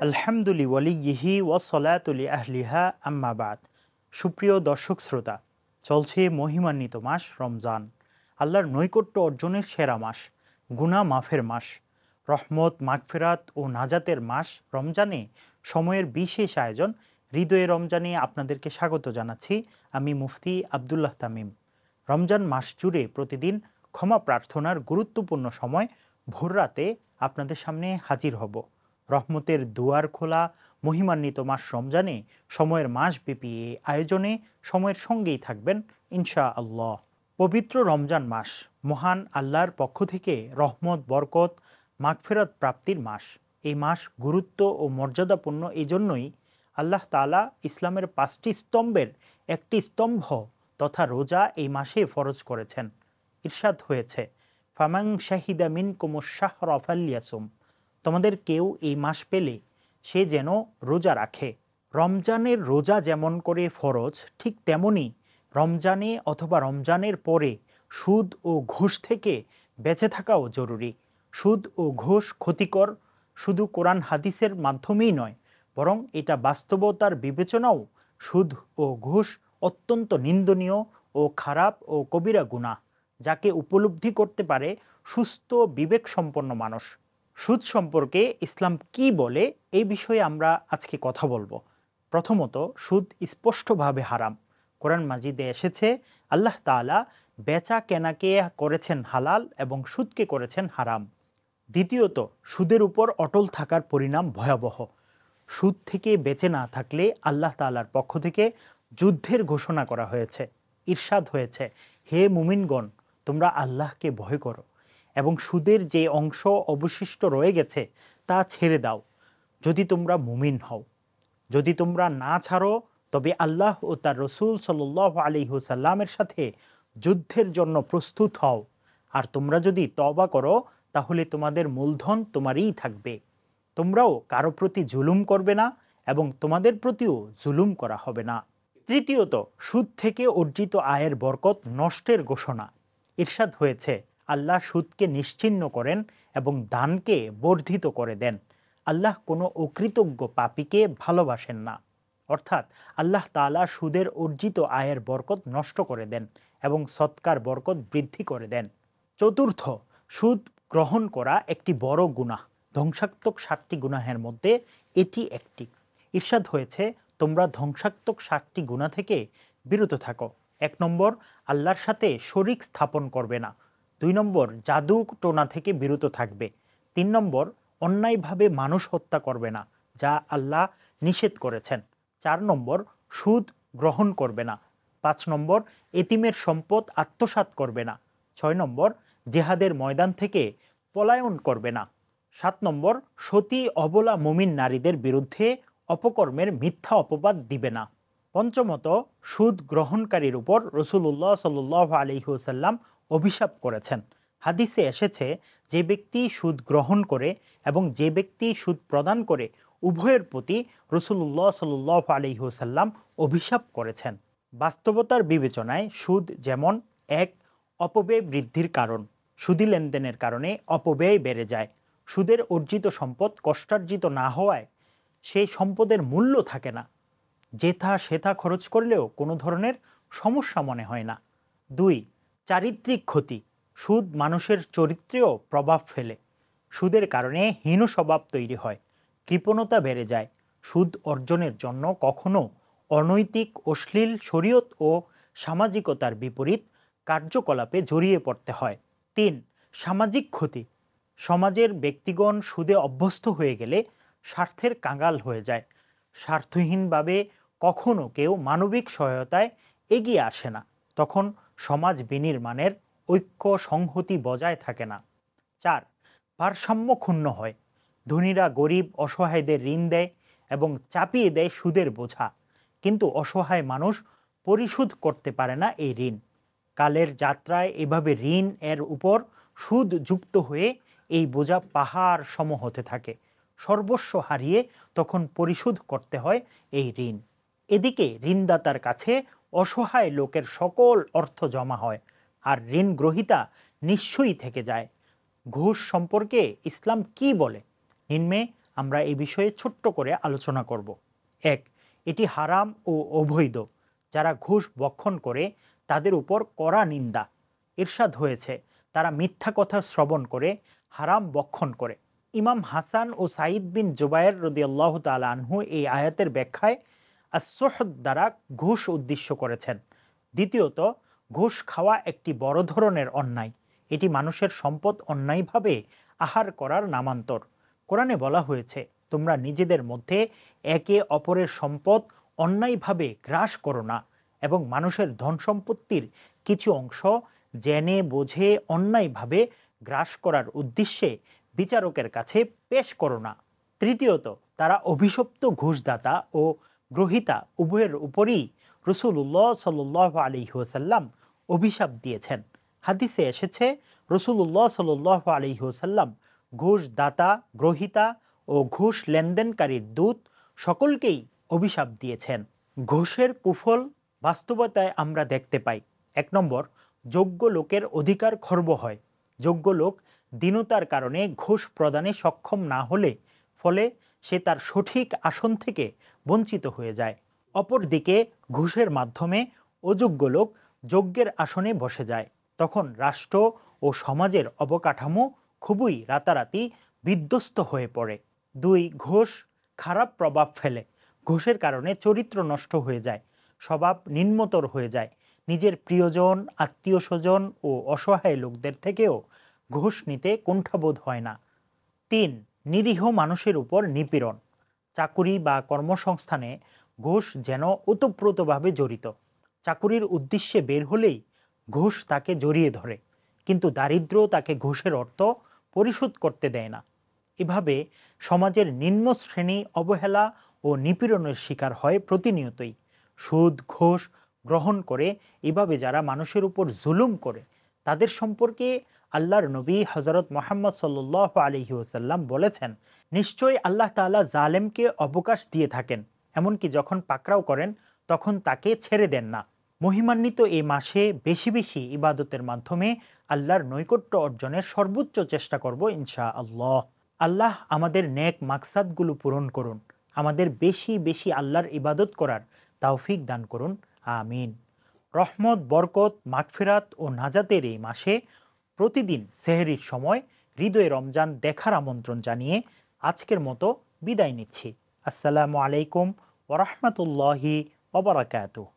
আলহামদুলিল্লাহি ওয়ালিয়্যিহি ওয়াসসালাতু আহলিহা আম্মা বাদ। সুপ্রিয় দর্শক শ্রোতা, চলছে মহিমান্বিত মাস রমজান, আল্লাহর নৈকট্য অর্জনের সেরা মাস, গুনাহ মাফের মাস, রহমত মাগফিরাত ও নাজাতের মাস রমজানে সময়ের বিশেষ আয়োজন হৃদয়ে রমজানে আপনাদেরকে স্বাগত জানাচ্ছি। আমি মুফতি আব্দুল্লাহ তামিম। রমজান মাস জুড়ে প্রতিদিন ক্ষমা প্রার্থনার গুরুত্বপূর্ণ সময় ভোররাতে আপনাদের সামনে হাজির হব। রহমতের দুয়ার খোলা মহিমান্বিত মাস রমজানে সময়ের মাসব্যাপী এই আয়োজনে সময়ের সঙ্গেই থাকবেন ইনশা আল্লাহ। পবিত্র রমজান মাস মহান আল্লাহর পক্ষ থেকে রহমত, বরকত, মাগফিরাত প্রাপ্তির মাস। এই মাস গুরুত্ব ও মর্যাদাপূর্ণ এই জন্যই আল্লাহ তাআলা ইসলামের 5টি স্তম্ভের একটি স্তম্ভ তথা রোজা এই মাসে ফরজ করেছেন। ইরশাদ হয়েছে, ফামাং শাহিদা মিনকুমুশ শাহরা ফালইয়াসুম, তোমাদের কেউ এই মাস পেলে সে যেন রোজা রাখে। রমজানের রোজা যেমন করে ফরজ, ঠিক তেমনি রমজানে অথবা রমজানের পরে সুদ ও ঘুষ থেকে বেঁচে থাকাও জরুরি। সুদ ও ঘুষ ক্ষতিকর শুধু কোরআন হাদিসের মাধ্যমেই নয়, বরং এটা বাস্তবতার বিবেচনাও সুদ ও ঘুষ অত্যন্ত নিন্দনীয় ও খারাপ ও কবিরা গুনাহ, যাকে উপলব্ধি করতে পারে সুস্থ বিবেক সম্পন্ন মানুষ। সুদ সম্পর্কে ইসলাম কি বলে, এই বিষয়ে আমরা আজকে কথা বলবো। প্রথমত, সুদ স্পষ্টভাবে হারাম। কোরআন মাজিদে এসেছে, আল্লাহ তাআলা বেচা কেনাকে করেছেন হালাল এবং সুদকে করেছেন হারাম। দ্বিতীয়ত, সুদের উপর অটল থাকার পরিণাম ভয়াবহ। সুদ থেকে বেঁচে না থাকলে আল্লাহ তাআলার পক্ষ থেকে যুদ্ধের ঘোষণা করা হয়েছে। ইরশাদ হয়েছে, হে মুমিনগণ, তোমরা আল্লাহকে ভয় করো এবং সুদের যে অংশ অবশিষ্ট রয়ে গেছে তা ছেড়ে দাও যদি তোমরা মুমিন হও। যদি তোমরা না ছাড়ো তবে আল্লাহ ও তার রসুল সাল্লাল্লাহু আলাইহি ওয়াসাল্লামের সাথে যুদ্ধের জন্য প্রস্তুত হও। আর তোমরা যদি তওবা করো তাহলে তোমাদের মূলধন তোমারই থাকবে। তোমরাও কারো প্রতি জুলুম করবে না এবং তোমাদের প্রতিও জুলুম করা হবে না। তৃতীয়ত, সুদ থেকে অর্জিত আয়ের বরকত নষ্টের ঘোষণা। ইরশাদ হয়েছে, আল্লাহ সুদকে নিশ্চিহ্ন করেন এবং দানকে বর্ধিত করে দেন। আল্লাহ কোনো অকৃতজ্ঞ পাপীকে ভালোবাসেন না। অর্থাৎ আল্লাহ তাআলা সুদের অর্জিত আয়ের বরকত নষ্ট করে দেন এবং সৎকার বরকত বৃদ্ধি করে দেন। চতুর্থ, সুদ গ্রহণ করা একটি বড় গুনাহ। ধ্বংসাত্মক 7টি গুনাহের মধ্যে এটি একটি। ইরশাদ হয়েছে, তোমরা ধ্বংসাত্মক 7টি গুনাহ থেকে বিরত থাকো। 1 নম্বর, আল্লাহর সাথে শরিক স্থাপন করবে না। 2 নম্বর, জাদু টোনা থেকে বিরত থাকবে। 3 নম্বর, অন্যায়ভাবে মানুষ হত্যা করবে না, যা আল্লাহ নিষেধ করেছেন। 4 নম্বর, সুদ গ্রহণ করবে না। 5 নম্বর, এতিমের সম্পদ আত্মসাৎ করবে না। 6 নম্বর, জেহাদের ময়দান থেকে পলায়ন করবে না। 7 নম্বর, সতী অবলা মুমিন নারীদের বিরুদ্ধে অপকর্মের মিথ্যা অপবাদ দিবে না। পঞ্চমত, সুদ গ্রহণকারীর উপর রাসূলুল্লাহ সাল্লাল্লাহু আলাইহি ওয়াসাল্লাম অভিশাপ করেছেন। হাদিসে এসেছে, যে ব্যক্তি সুদ গ্রহণ করে এবং যে ব্যক্তি সুদ প্রদান করে উভয়ের প্রতি রাসূলুল্লাহ সাল্লাল্লাহু আলাইহি ওয়াসাল্লাম অভিশাপ করেছেন। বাস্তবতার বিবেচনায় সুদ যেমন 1, অপব্যয় বৃদ্ধির কারণ। সুদী লেনদেনের কারণে অপব্যয় বেড়ে যায়। সুদের অর্জিত সম্পদ কষ্টার্জিত না হওয়ায় সেই সম্পদের মূল্য থাকে না। যেথা সেথা খরচ করলেও কোনো ধরনের সমস্যা মনে হয় না। 2, চারিত্রিক ক্ষতি। সুদ মানুষের চরিত্রেও প্রভাব ফেলে। সুদের কারণে হীন স্বভাব তৈরি হয়, কৃপণতা বেড়ে যায়। সুদ অর্জনের জন্য কখনো অনৈতিক, অশ্লীল, শরীয়ত ও সামাজিকতার বিপরীত কার্যকলাপে জড়িয়ে পড়তে হয়। 3, সামাজিক ক্ষতি। সমাজের ব্যক্তিগণ সুদে অভ্যস্ত হয়ে গেলে স্বার্থের কাঙ্গাল হয়ে যায়। স্বার্থহীনভাবে কখনো কেউ মানবিক সহায়তায় এগিয়ে আসে না। তখন সমাজ বিনির্মাণের ঐক্য সংহতি বজায় থাকে না। 4, ভারসাম্য ক্ষুণ্ণ হয়। ধনীরা গরিব অসহায়দের ঋণ দেয় এবং চাপিয়ে দেয় সুদের বোঝা, কিন্তু অসহায় মানুষ পরিশোধ করতে পারে না এই ঋণ। কালের যাত্রায় এভাবে ঋণ এর উপর সুদ যুক্ত হয়ে এই বোঝা পাহাড় সম হতে থাকে। সর্বস্ব হারিয়ে তখন পরিশোধ করতে হয় এই ঋণ। এদিকে ঋণদাতার কাছে অসহায় লোকের সকল অর্থ জমা হয় আর ঋণ গ্রহীতা নিশ্চয়ই থেকে যায়। ঘুষ সম্পর্কে ইসলাম কি বলে? নিম্নে আমরা এই বিষয়ে ছোট্ট করে আলোচনা করব। 1, এটি হারাম ও অবৈধ। যারা ঘুষ বক্ষণ করে তাদের উপর কড়া নিন্দা। ইরশাদ হয়েছে, তারা মিথ্যা কথা শ্রবণ করে হারাম বক্ষণ করে। ইমাম হাসান ও সাঈদ বিন জুবায়ের রাদিয়াল্লাহু তাআলা আনহু এই আয়াতের ব্যাখ্যায় আস-সুহদ দ্বারা ঘুষ উদ্দেশ্য করেছেন। দ্বিতীয়ত, ঘুষ খাওয়া একটি বড় ধরনের অন্যায়। এটি মানুষের সম্পদ অন্যায়ভাবে আহার করার নামান্তর। কোরআনে বলা হয়েছে, তোমরা নিজেদের মধ্যে একে অপরের সম্পদ অন্যায়ভাবে গ্রাস করো না এবং মানুষের ধন সম্পত্তির কিছু অংশ জেনে বুঝে অন্যায়ভাবে গ্রাস করার উদ্দেশ্যে বিচারকের কাছে পেশ করো না। তৃতীয়ত, তারা অভিশপ্ত ঘুষদাতা ও গ্রহীতা উভয়ের উপরই রাসূলুল্লাহ সাল্লাল্লাহু আলাইহি ওয়াসাল্লাম অভিশাপ দিয়েছেন। হাদিসে এসেছে, রাসূলুল্লাহ সাল্লাল্লাহু আলাইহি ওয়াসাল্লাম ঘুষদাতা, গ্রহীতা ও ঘুষ লেনদেনকারীর দূত সকলকেই অভিশাপ দিয়েছেন। ঘুষের কুফল বাস্তবতায় আমরা দেখতে পাই। 1 নম্বর, যোগ্য লোকের অধিকার খর্ব হয়। যোগ্য লোক দীনতার কারণে ঘুষ প্রদানে সক্ষম না হলে ফলে সে তার সঠিক আসন থেকে বঞ্চিত হয়ে যায়। অপরদিকে ঘুষের মাধ্যমে অযোগ্য লোক যজ্ঞের আসনে বসে যায়। তখন রাষ্ট্র ও সমাজের অবকাঠামো খুবই রাতারাতি বিধ্বস্ত হয়ে পড়ে। 2, ঘুষ খারাপ প্রভাব ফেলে। ঘুষের কারণে চরিত্র নষ্ট হয়ে যায়, স্বভাব নিম্নতর হয়ে যায়। নিজের প্রিয়জন, আত্মীয় স্বজন ও অসহায় লোকদের থেকেও ঘুষ নিতে কুণ্ঠাবোধ হয় না। 3, নিরীহ মানুষের উপর নিপীড়ন। চাকুরি বা কর্মসংস্থানে ঘুষ যেন ওতপ্রোতভাবে জড়িত। চাকুরির উদ্দেশ্যে বের হলেই ঘুষ তাকে জড়িয়ে ধরে, কিন্তু দারিদ্র তাকে ঘুষের অর্থ পরিশোধ করতে দেয় না। এভাবে সমাজের নিম্ন শ্রেণী অবহেলা ও নিপীড়নের শিকার হয় প্রতিনিয়তই। সুদ, ঘুষ গ্রহণ করে এভাবে যারা মানুষের উপর জুলুম করে তাদের সম্পর্কে আল্লাহর নবী হযরত মুহাম্মদ সাল্লাল্লাহু আলাইহি ওয়াসাল্লাম বলেছেন, নিশ্চয়ই আল্লাহ তাআলা জালেমকে অবকাশ দিয়ে থাকেন, এমনকি যখন পাকড়াও করেন তখন তাকে ছেড়ে দেন না। মহিমান্বিত এই মাসে বেশি বেশি ইবাদতের মাধ্যমে আল্লাহর নৈকট্য অর্জনের সর্বোচ্চ চেষ্টা করব ইনশাআল্লাহ। আল্লাহ আমাদের নেক মাকসাদগুলো পূরণ করুন, আমাদের বেশি বেশি আল্লাহর ইবাদত করার তৌফিক দান করুন, আমিন। রহমত, বরকত, মাগফিরাত ও নাজাতের এই মাসে প্রতিদিন সেহরির সময় হৃদয়ে রমজান দেখার আমন্ত্রণ জানিয়ে আজকের মতো বিদায় নিচ্ছি। আসসালামু আলাইকুম ওয়া রাহমাতুল্লাহি ওয়া বারাকাতুহু।